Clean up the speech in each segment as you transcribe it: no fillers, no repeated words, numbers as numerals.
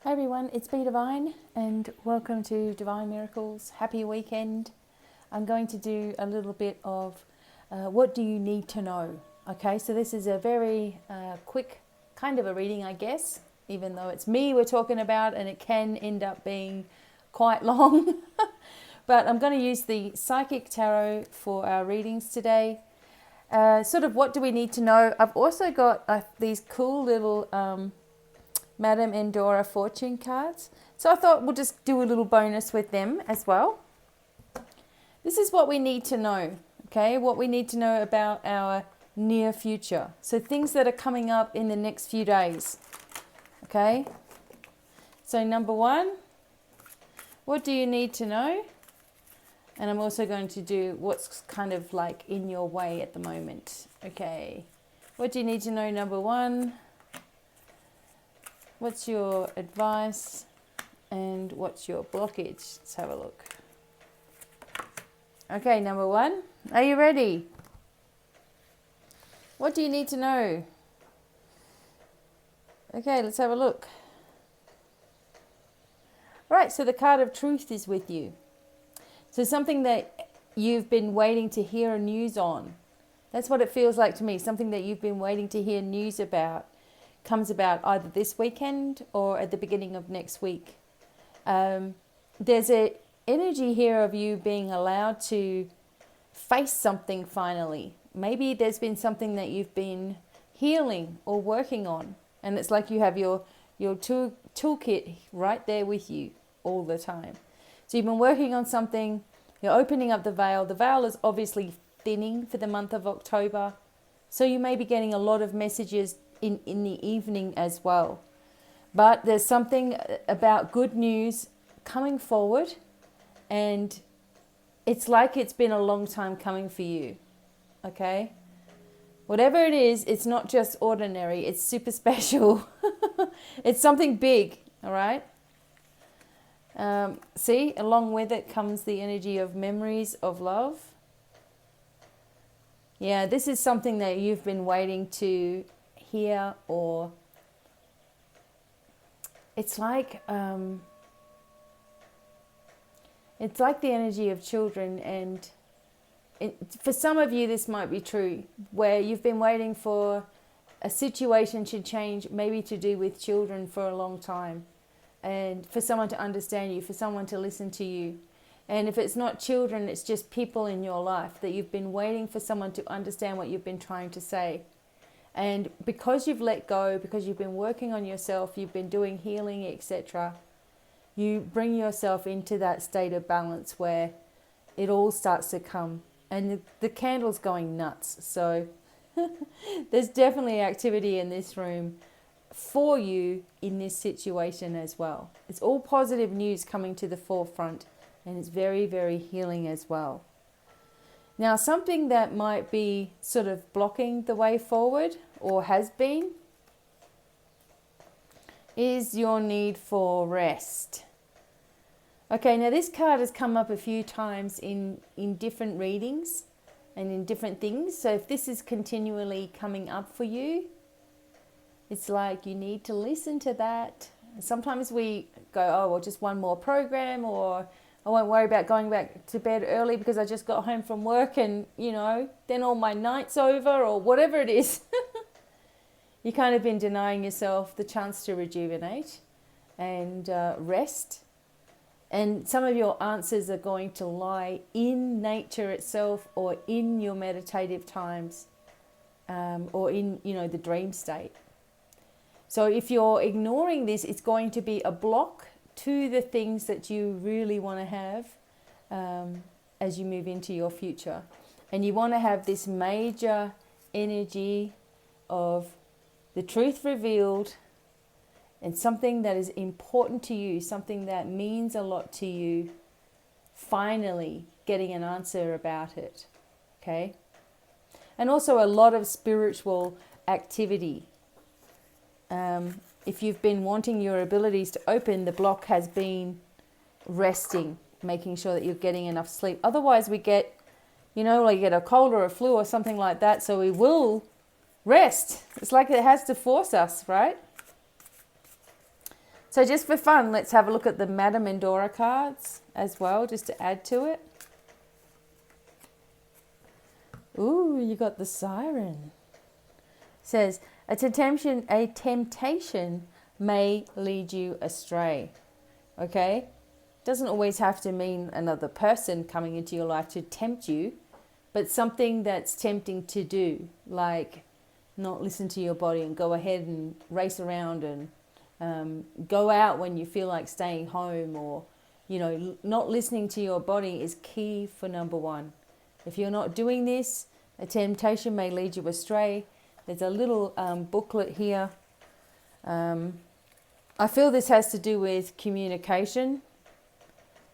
Hi everyone, it's BDevine and welcome to Divine Miracles. Happy weekend. I'm going to do a little bit of what do you need to know. Okay, so this is a very quick kind of a reading, I guess, even though it's me we're talking about and it can end up being quite long. But I'm going to use the Psychic Tarot for our readings today. Sort of what do we need to know. I've also got these cool little Madame Endora fortune cards. So I thought we'll just do a little bonus with them as well. This is what we need to know, okay? What we need to know about our near future. So things that are coming up in the next few days, okay? So number one, what do you need to know? And I'm also going to do what's kind of like in your way at the moment, okay? What do you need to know, number one? What's your advice and what's your blockage? Let's have a look. Okay, number one, are you ready? What do you need to know? Okay, let's have a look. Right, so the card of truth is with you. So something that you've been waiting to hear news on. That's what it feels like to me, something that you've been waiting to hear news about. Comes about either this weekend or at the beginning of next week. There's an energy here of you being allowed to face something finally. Maybe there's been something that you've been healing or working on, and it's like you have your toolkit right there with you all the time. So you've been working on something, you're opening up the veil. The veil is obviously thinning for the month of October, so you may be getting a lot of messages in the evening as well. But there's something about good news coming forward, and it's like it's been a long time coming for you, okay? Whatever it is, it's not just ordinary, it's super special. It's something big, all right? See, along with it comes the energy of memories of love. Yeah, this is something that you've been waiting to hear, or it's like the energy of children, and for some of you this might be true, where you've been waiting for a situation to change, maybe to do with children, for a long time, and for someone to understand you, for someone to listen to you. And if it's not children, it's just people in your life that you've been waiting for someone to understand what you've been trying to say. And because you've let go, because you've been working on yourself, you've been doing healing, etc., you bring yourself into that state of balance where it all starts to come. And the candle's going nuts. So there's definitely activity in this room for you in this situation as well. It's all positive news coming to the forefront, and it's very, very healing as well. Now, something that might be sort of blocking the way forward, or has been, is your need for rest. Okay, now this card has come up a few times in different readings and in different things. So if this is continually coming up for you, it's like you need to listen to that. Sometimes we go, oh, well, just one more program, or I won't worry about going back to bed early because I just got home from work and, then all my night's over, or whatever it is. You kind of been denying yourself the chance to rejuvenate and rest. And some of your answers are going to lie in nature itself, or in your meditative times, or in, the dream state. So if you're ignoring this, it's going to be a block to the things that you really want to have as you move into your future. And you want to have this major energy of the truth revealed, and something that is important to you, something that means a lot to you, finally getting an answer about it, okay? And also a lot of spiritual activity. If you've been wanting your abilities to open, the block has been resting, making sure that you're getting enough sleep. Otherwise we get, like you get a cold or a flu or something like that, so we will rest. It's like it has to force us, right? So just for fun, let's have a look at the Madame Endora cards as well, just to add to it. Ooh, you got the Siren. It says, a temptation may lead you astray. Okay? Doesn't always have to mean another person coming into your life to tempt you, but something that's tempting to do, like not listen to your body and go ahead and race around and go out when you feel like staying home, or, you know, not listening to your body is key for number one. If you're not doing this, a temptation may lead you astray. There's a little booklet here. I feel this has to do with communication,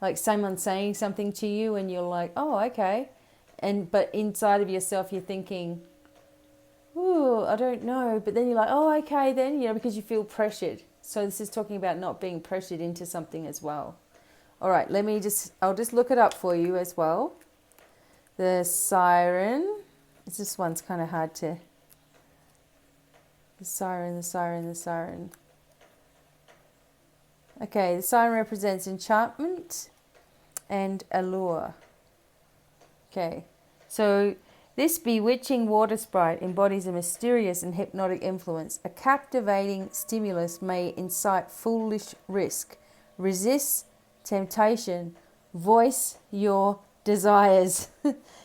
like someone saying something to you and you're like, oh, okay. But inside of yourself, you're thinking, ooh, I don't know. But then you're like, oh, okay then, you know, because you feel pressured. So this is talking about not being pressured into something as well. All right, I'll just look it up for you as well. The Siren. This one's kind of hard to... The Siren. Okay, the Siren represents enchantment and allure. Okay, so this bewitching water sprite embodies a mysterious and hypnotic influence. A captivating stimulus may incite foolish risk. Resist temptation. Voice your desires.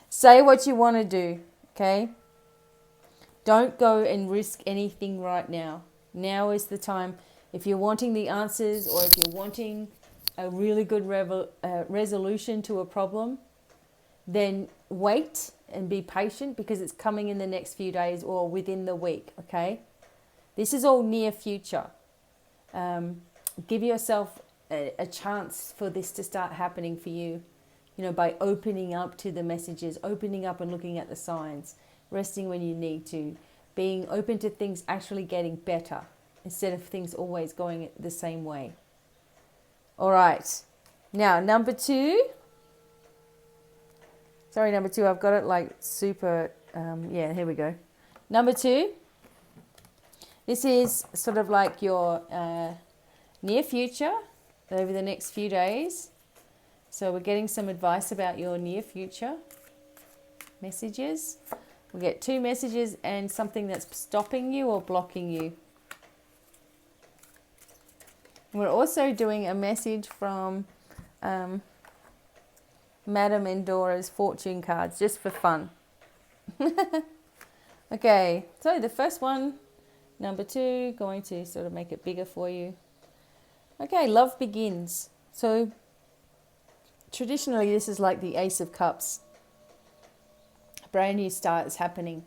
Say what you want to do, okay? Don't go and risk anything right now. Now is the time. If you're wanting the answers, or if you're wanting a really good resolution to a problem, then wait and be patient, because it's coming in the next few days or within the week, okay? This is all near future. Give yourself a chance for this to start happening for you, you know, by opening up to the messages, opening up and looking at the signs, resting when you need to, being open to things actually getting better instead of things always going the same way. All right. Now, number two. Sorry, number two. I've got it like super. Yeah, here we go. Number two. This is sort of like your near future over the next few days. So we're getting some advice about your near future messages. We'll get two messages and something that's stopping you or blocking you. We're also doing a message from Madame Endora's fortune cards, just for fun. Okay, so the first one, number two, going to sort of make it bigger for you. Okay, love begins. So traditionally, this is like the Ace of Cups. A brand new start is happening.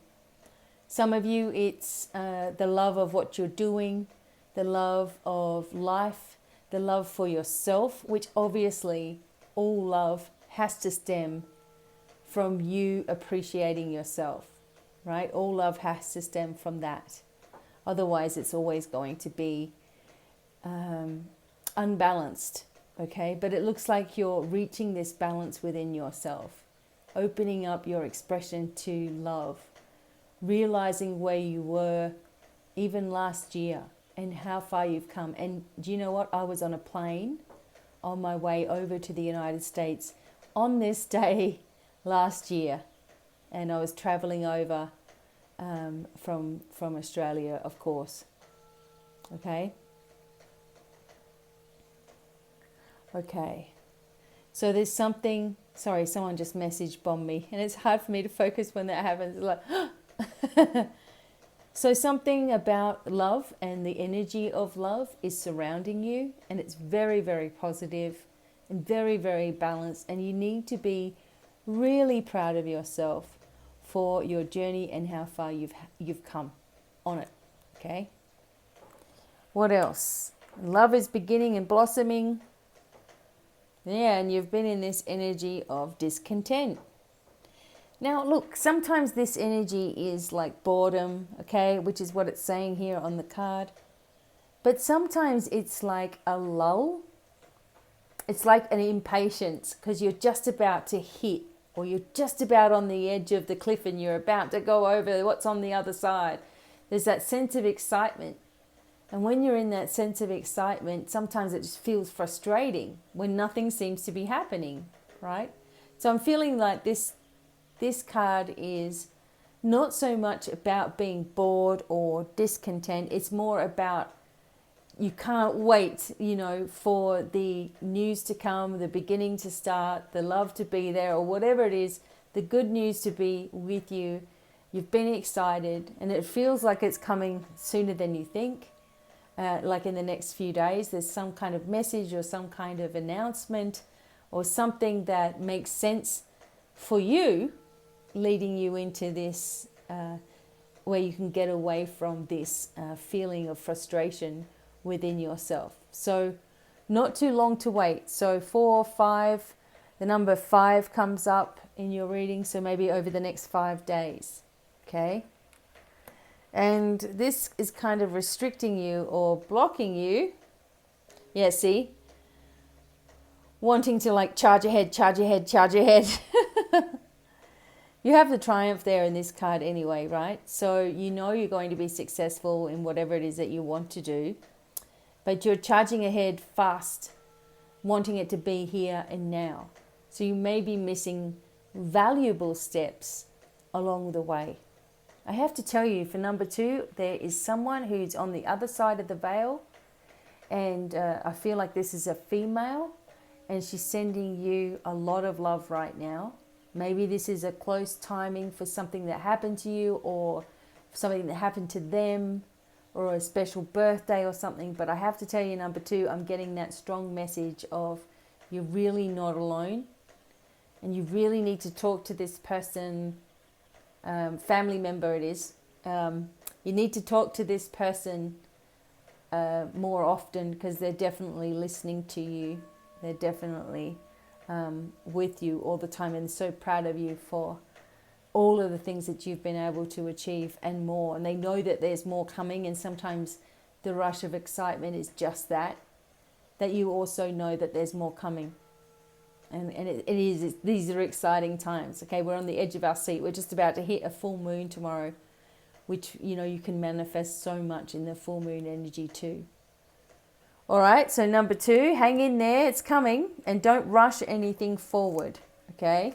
Some of you, it's the love of what you're doing, the love of life, the love for yourself, which obviously all love has to stem from you appreciating yourself, right? All love has to stem from that. Otherwise, it's always going to be unbalanced, okay? But it looks like you're reaching this balance within yourself, opening up your expression to love, realizing where you were even last year and how far you've come. And do you know what? I was on a plane on my way over to the United States on this day last year, and I was traveling over from Australia, of course. Okay. So there's something. Sorry, someone just message bombed me, and it's hard for me to focus when that happens. It's like, so something about love and the energy of love is surrounding you, and it's very, very positive and very, very balanced. And you need to be really proud of yourself for your journey and how far you've come on it. Okay. What else? Love is beginning and blossoming. Yeah, and you've been in this energy of discontent. Now, look, sometimes this energy is like boredom, okay, which is what it's saying here on the card. But sometimes it's like a lull. It's like an impatience because you're just about to hit, or you're just about on the edge of the cliff and you're about to go over what's on the other side. There's that sense of excitement. And when you're in that sense of excitement, sometimes it just feels frustrating when nothing seems to be happening, right? So I'm feeling like this card is not so much about being bored or discontent. It's more about you can't wait, for the news to come, the beginning to start, the love to be there, or whatever it is, the good news to be with you. You've been excited, and it feels like it's coming sooner than you think. Like in the next few days, there's some kind of message or some kind of announcement or something that makes sense for you, leading you into this where you can get away from this feeling of frustration within yourself. So not too long to wait. So 4, 5, the number 5 comes up in your reading, so maybe over the next 5 days. Okay? And this is kind of restricting you or blocking you. Yeah, see? Wanting to like charge ahead. You have the triumph there in this card anyway, right? So you know you're going to be successful in whatever it is that you want to do. But you're charging ahead fast, wanting it to be here and now. So you may be missing valuable steps along the way. I have to tell you, for number 2, there is someone who's on the other side of the veil. And I feel like this is a female. And she's sending you a lot of love right now. Maybe this is a close timing for something that happened to you, or something that happened to them, or a special birthday or something. But I have to tell you, number 2, I'm getting that strong message of you're really not alone. And you really need to talk to this person, family member it is. You need to talk to this person more often, because they're definitely listening to you. They're definitely with you all the time, and so proud of you for all of the things that you've been able to achieve and more. And they know that there's more coming, and sometimes the rush of excitement is just that you also know that there's more coming. And these are exciting times. Okay, we're on the edge of our seat. We're just about to hit a full moon tomorrow, which, you can manifest so much in the full moon energy too. All right, so number 2, hang in there. It's coming, and don't rush anything forward, okay?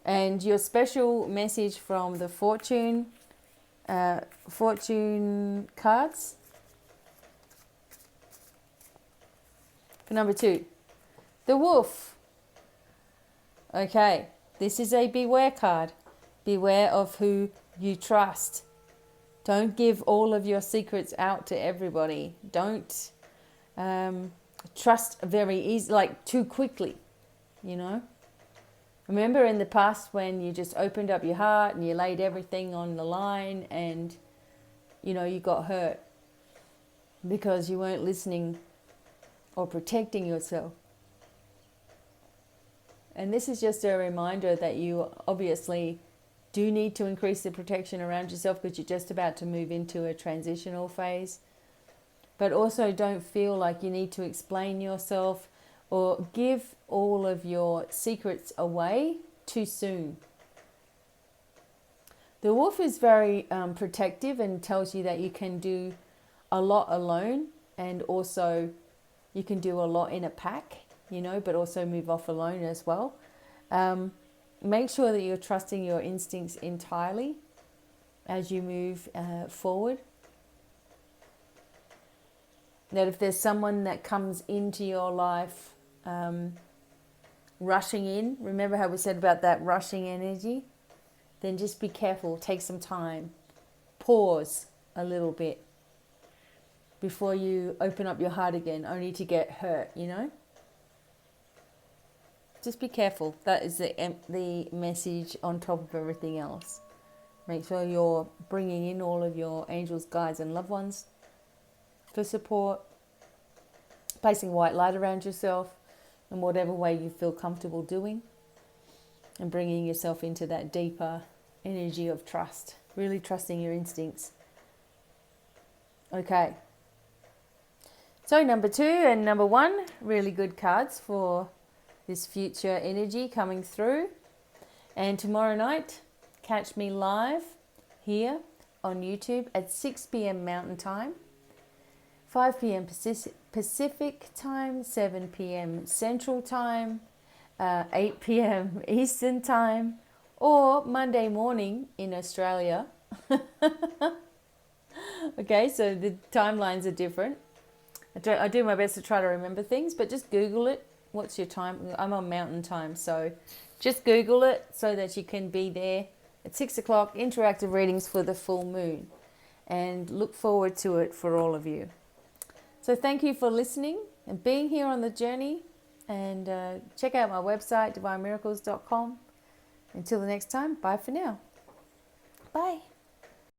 And your special message from the fortune cards for number 2, the wolf. Okay, this is a beware card. Beware of who you trust. Don't give all of your secrets out to everybody. Don't trust very easy, like too quickly, Remember in the past when you just opened up your heart and you laid everything on the line, and, you got hurt because you weren't listening or protecting yourself. And this is just a reminder that you obviously do need to increase the protection around yourself, because you're just about to move into a transitional phase. But also don't feel like you need to explain yourself or give all of your secrets away too soon. The wolf is very protective and tells you that you can do a lot alone, and also you can do a lot in a pack, but also move off alone as well. Make sure that you're trusting your instincts entirely as you move forward. That if there's someone that comes into your life rushing in, remember how we said about that rushing energy? Then just be careful, take some time, pause a little bit before you open up your heart again, only to get hurt, Just be careful. That is the message on top of everything else. Make sure you're bringing in all of your angels, guides, and loved ones for support. Placing white light around yourself in whatever way you feel comfortable doing. And bringing yourself into that deeper energy of trust. Really trusting your instincts. Okay. So number 2 and number 1, really good cards for this future energy coming through. And tomorrow night, catch me live here on YouTube at 6 p.m. Mountain Time, 5 p.m. Pacific Time, 7 p.m. Central Time, 8 p.m. Eastern Time, or Monday morning in Australia. Okay, so the timelines are different. I do my best to try to remember things, but just Google it. What's your time? I'm on Mountain Time, so just Google it so that you can be there at 6 o'clock, interactive readings for the full moon. And look forward to it for all of you. So thank you for listening and being here on the journey. And check out my website, devinemiracles.com. Until the next time, bye for now. Bye.